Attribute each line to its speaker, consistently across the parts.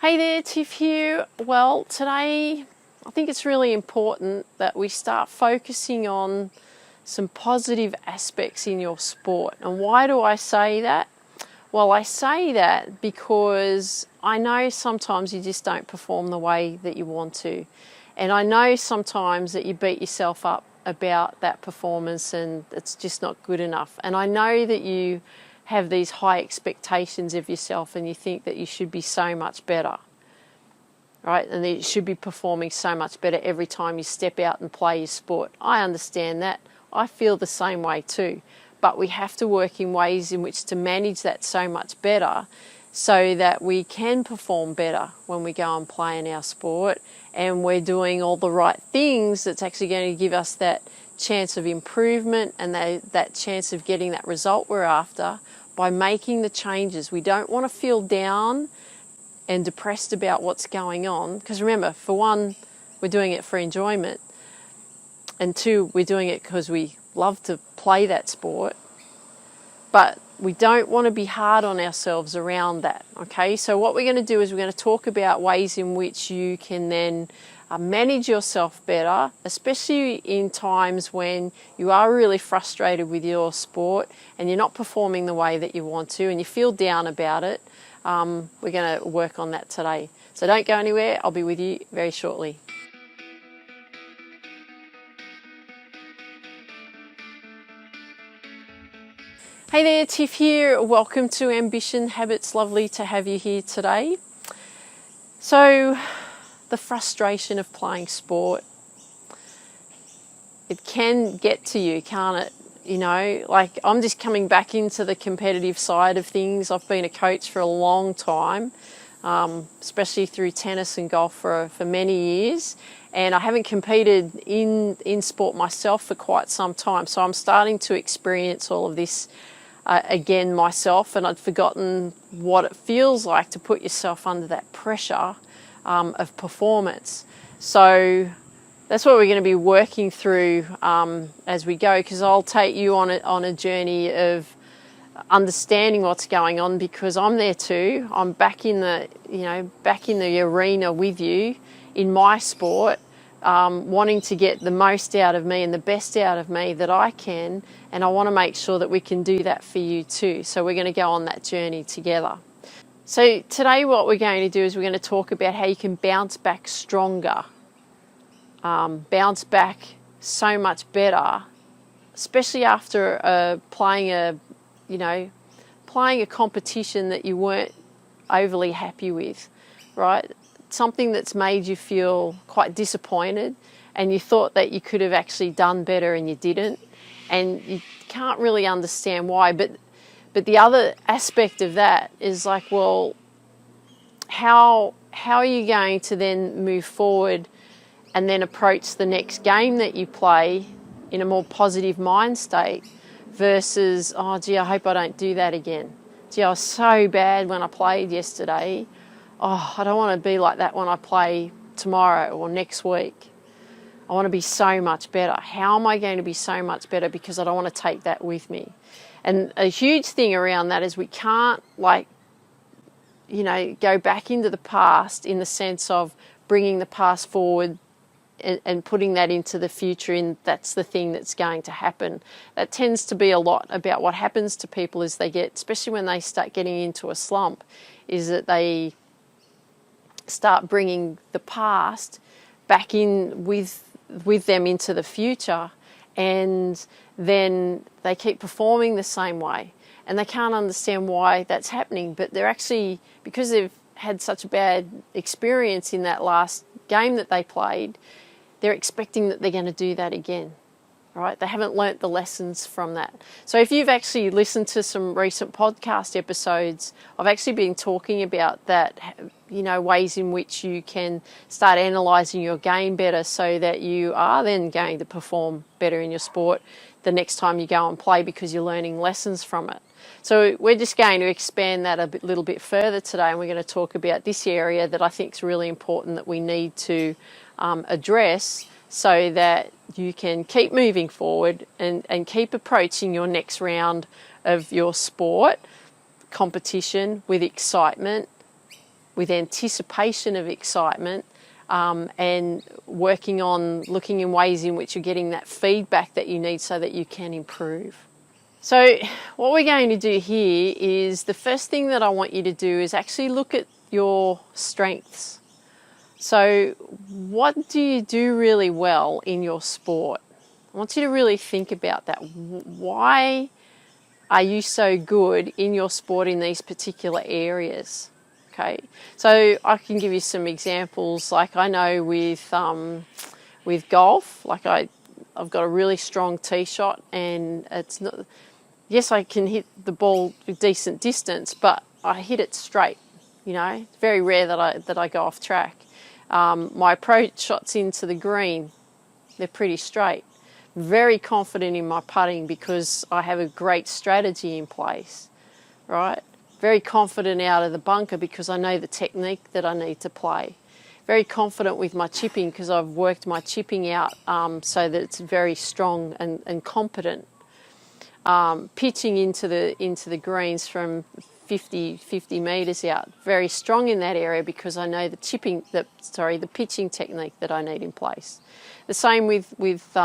Speaker 1: Hey there, Tiff here. Well, today I think it's really important that we start focusing on some positive aspects in your sport. And why do I say that? Well, I say that because I know sometimes you just don't perform the way that you want to. And I know sometimes that you beat yourself up about that performance and it's just not good enough. And I know that you have these high expectations of yourself and you think that you should be so much better, right? And that you should be performing so much better every time you step out and play your sport. I understand that. I feel the same way too. But we have to work in ways in which to manage that so much better so that we can perform better when we go and play in our sport and we're doing all the right things that's actually going to give us that chance of improvement and that chance of getting that result we're after by making the changes. We don't want to feel down and depressed about what's going on, because remember, for one, we're doing it for enjoyment, and two, we're doing it because we love to play that sport, but we don't want to be hard on ourselves around that, okay? So what we're going to do is we're going to talk about ways in which you can then manage yourself better, especially in times when you are really frustrated with your sport and you're not performing the way that you want to and you feel down about it. We're going to work on that today. So don't go anywhere. I'll be with you very shortly. Hey there, Tiff here. Welcome to Ambition Habits. Lovely to have you here today. So, the frustration of playing sport, it can get to you, can't it? You know, like I'm just coming back into the competitive side of things. I've been a coach for a long time, especially through tennis and golf for many years. And I haven't competed in sport myself for quite some time. So I'm starting to experience all of this again myself, and I'd forgotten what it feels like to put yourself under that pressure of performance. So that's what we're going to be working through as we go, because I'll take you on a journey of understanding what's going on, because I'm there too. I'm back in the arena with you in my sport, wanting to get the most out of me and the best out of me that I can, and I want to make sure that we can do that for you too. So we're going to go on that journey together. So today what we're going to do is we're going to talk about how you can bounce back stronger, bounce back so much better, especially after playing a competition that you weren't overly happy with, right? Something that's made you feel quite disappointed and you thought that you could have actually done better and you didn't, and you can't really understand why. But the other aspect of that is like, well, how are you going to then move forward and then approach the next game that you play in a more positive mind state versus, oh gee, I hope I don't do that again. Gee, I was so bad when I played yesterday. Oh, I don't want to be like that when I play tomorrow or next week. I want to be so much better. How am I going to be so much better? Because I don't want to take that with me. And a huge thing around that is we can't go back into the past in the sense of bringing the past forward and putting that into the future, and that's the thing that's going to happen. That tends to be a lot about what happens to people as they get, especially when they start getting into a slump, is that they start bringing the past back in with them into the future, and then they keep performing the same way and they can't understand why that's happening, but they're actually, because they've had such a bad experience in that last game that they played, they're expecting that they're going to do that again, right? They haven't learnt the lessons from that. So if you've actually listened to some recent podcast episodes, I've actually been talking about that, ways in which you can start analysing your game better so that you are then going to perform better in your sport the next time you go and play, because you're learning lessons from it. So we're just going to expand that a little bit further today, and we're going to talk about this area that I think is really important that we need to address so that you can keep moving forward and keep approaching your next round of your sport competition with excitement with anticipation of excitement, and working on looking in ways in which you're getting that feedback that you need so that you can improve. So what we're going to do here is, the first thing that I want you to do is actually look at your strengths. So what do you do really well in your sport? I want you to really think about that. Why are you so good in your sport in these particular areas? Okay, so I can give you some examples. Like, I know with golf, like I've got a really strong tee shot, and it's not. Yes, I can hit the ball with decent distance, but I hit it straight. You know, it's very rare that I go off track. My approach shots into the green, they're pretty straight. Very confident in my putting because I have a great strategy in place, right? Very confident out of the bunker because I know the technique that I need to play. Very confident with my chipping because I've worked my chipping out so that it's very strong and competent. Pitching into the greens from 50 metres out, very strong in that area because I know the pitching technique that I need in place. The same with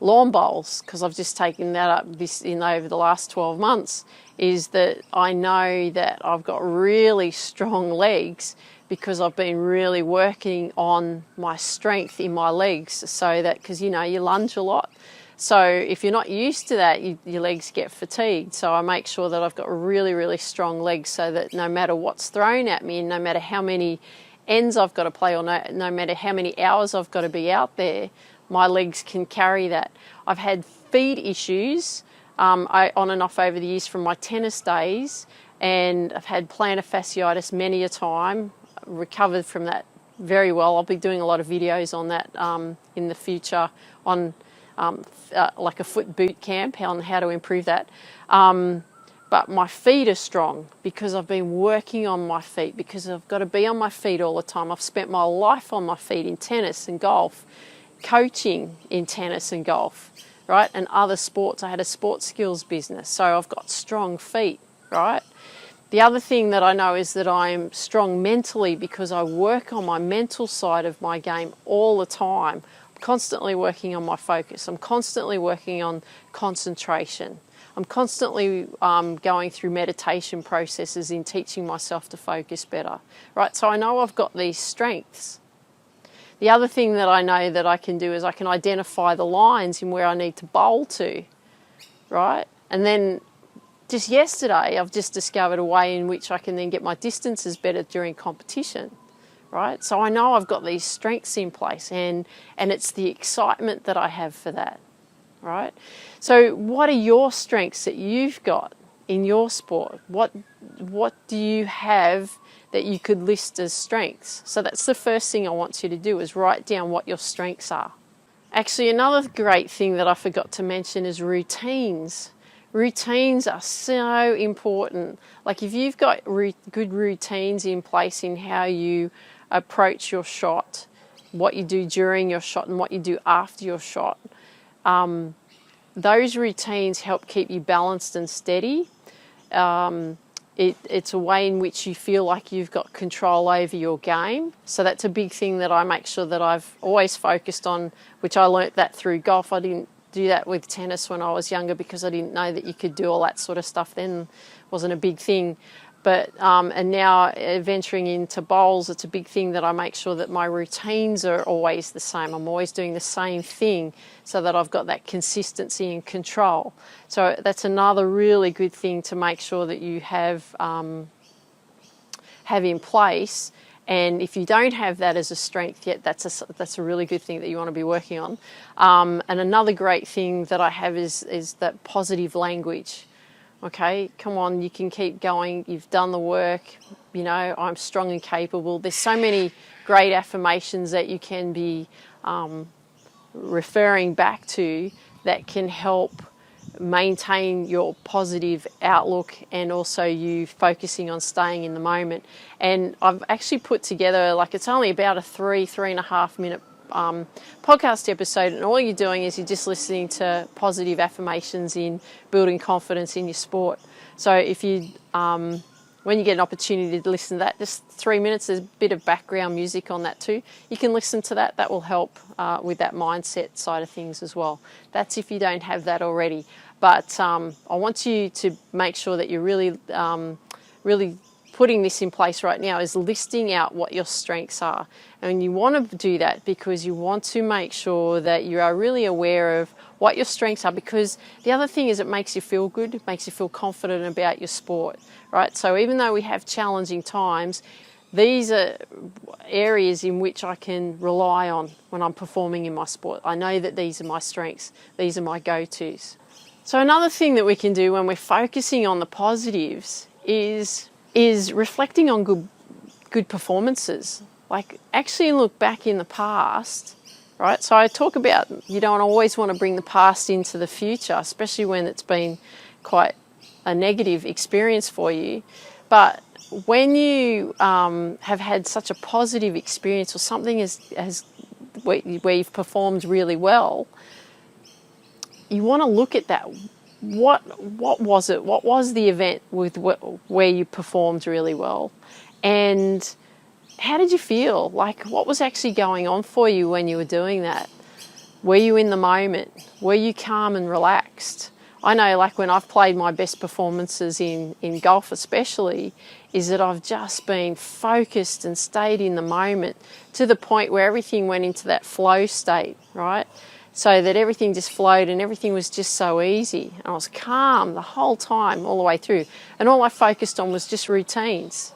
Speaker 1: lawn bowls, because I've just taken that up over the last 12 months, is that I know that I've got really strong legs because I've been really working on my strength in my legs, so that, because you lunge a lot. So if you're not used to that, your legs get fatigued. So I make sure that I've got really, really strong legs so that no matter what's thrown at me and no matter how many ends I've got to play, or no matter how many hours I've got to be out there, my legs can carry that. I've had feet issues on and off over the years from my tennis days, and I've had plantar fasciitis many a time, recovered from that very well. I'll be doing a lot of videos on that in the future on like a foot boot camp on how to improve that. But my feet are strong because I've been working on my feet, because I've got to be on my feet all the time. I've spent my life on my feet in tennis and golf, coaching in tennis and golf, right? And other sports. I had a sports skills business, so I've got strong feet, right? The other thing that I know is that I'm strong mentally because I work on my mental side of my game all the time. I'm constantly working on my focus. I'm constantly working on concentration. I'm constantly going through meditation processes in teaching myself to focus better, right? So I know I've got these strengths. The other thing that I know that I can do is I can identify the lines in where I need to bowl to, right? And then just yesterday, I've just discovered a way in which I can then get my distances better during competition, right? So I know I've got these strengths in place, and it's the excitement that I have for that, right? So what are your strengths that you've got in your sport? What do you have that you could list as strengths? So that's the first thing I want you to do, is write down what your strengths are. Actually, another great thing that I forgot to mention is routines. Routines are so important. Like, if you've got good routines in place in how you approach your shot, what you do during your shot and what you do after your shot, those routines help keep you balanced and steady. It's a way in which you feel like you've got control over your game. So that's a big thing that I make sure that I've always focused on, which I learnt that through golf. I didn't do that with tennis when I was younger because I didn't know that you could do all that sort of stuff then. It wasn't a big thing. But and now venturing into bowls, it's a big thing that I make sure that my routines are always the same. I'm always doing the same thing so that I've got that consistency and control. So that's another really good thing to make sure that you have in place. And if you don't have that as a strength yet, that's a really good thing that you want to be working on. And another great thing that I have is that positive language. Okay, come on, you can keep going. You've done the work. I'm strong and capable. There's so many great affirmations that you can be referring back to that can help maintain your positive outlook, and also you focusing on staying in the moment. And I've actually put together, like, it's only about a 3.5 minute podcast episode, and all you're doing is you're just listening to positive affirmations in building confidence in your sport. So if you want when you get an opportunity to listen to that, just 3 minutes, there's a bit of background music on that too. You can listen to that. That will help with that mindset side of things as well. That's if you don't have that already. But I want you to make sure that you're really putting this in place right now, is listing out what your strengths are. And you want to do that because you want to make sure that you are really aware of what your strengths are, because the other thing is it makes you feel good, it makes you feel confident about your sport, right? So even though we have challenging times, these are areas in which I can rely on when I'm performing in my sport. I know that these are my strengths, these are my go-tos. So another thing that we can do when we're focusing on the positives is reflecting on good performances. Like actually look back in the past, right? So I talk about you don't always want to bring the past into the future, especially when it's been quite a negative experience for you. But when you have had such a positive experience, or something where you've performed really well, you want to look at that. What was it? What was the event where you performed really well? And how did you feel? Like, what was actually going on for you when you were doing that? Were you in the moment? Were you calm and relaxed? I know, like, when I've played my best performances in golf especially, is that I've just been focused and stayed in the moment to the point where everything went into that flow state, right? So that everything just flowed and everything was just so easy. And I was calm the whole time, all the way through. And all I focused on was just routines,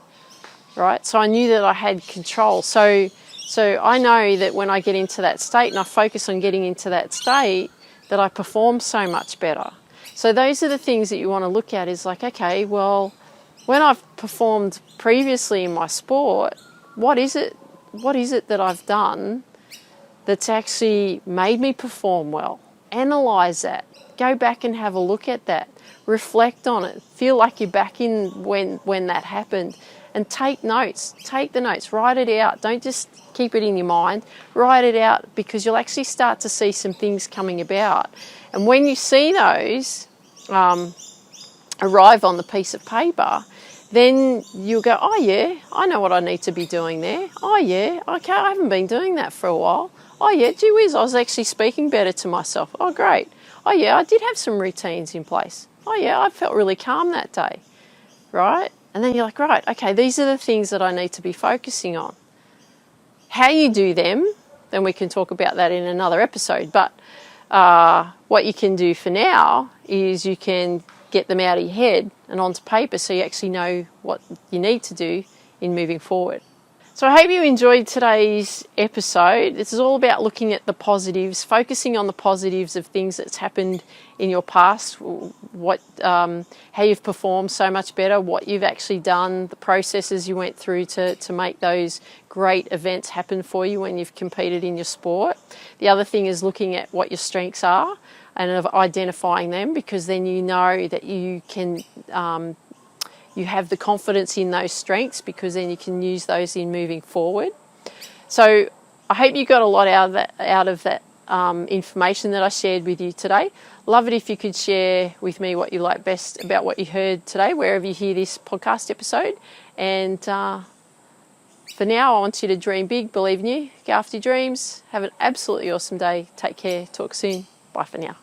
Speaker 1: right? So I knew that I had control. So I know that when I get into that state and I focus on getting into that state, that I perform so much better. So those are the things that you want to look at, is like, okay, well, when I've performed previously in my sport, what is it that I've done that's actually made me perform well? Analyse that. Go back and have a look at that. Reflect on it. Feel like you're back in when that happened. And take notes. Take the notes. Write it out. Don't just keep it in your mind. Write it out, because you'll actually start to see some things coming about. And when you see those arrive on the piece of paper, then you'll go, oh yeah, I know what I need to be doing there. Oh yeah, okay, I haven't been doing that for a while. Oh yeah, gee whiz, I was actually speaking better to myself. Oh great. Oh yeah, I did have some routines in place. Oh yeah, I felt really calm that day, right? And then you're like, right, okay, these are the things that I need to be focusing on. How you do them, then we can talk about that in another episode. But what you can do for now is you can get them out of your head and onto paper, so you actually know what you need to do in moving forward. So I hope you enjoyed today's episode. This is all about looking at the positives, focusing on the positives of things that's happened in your past, how you've performed so much better, what you've actually done, the processes you went through to make those great events happen for you when you've competed in your sport. The other thing is looking at what your strengths are and of identifying them, because then you know that you can you have the confidence in those strengths, because then you can use those in moving forward. So I hope you got a lot out of that information that I shared with you today. Love it if you could share with me what you like best about what you heard today, wherever you hear this podcast episode. And for now, I want you to dream big, believe in you, go after your dreams. Have an absolutely awesome day. Take care. Talk soon. Bye for now.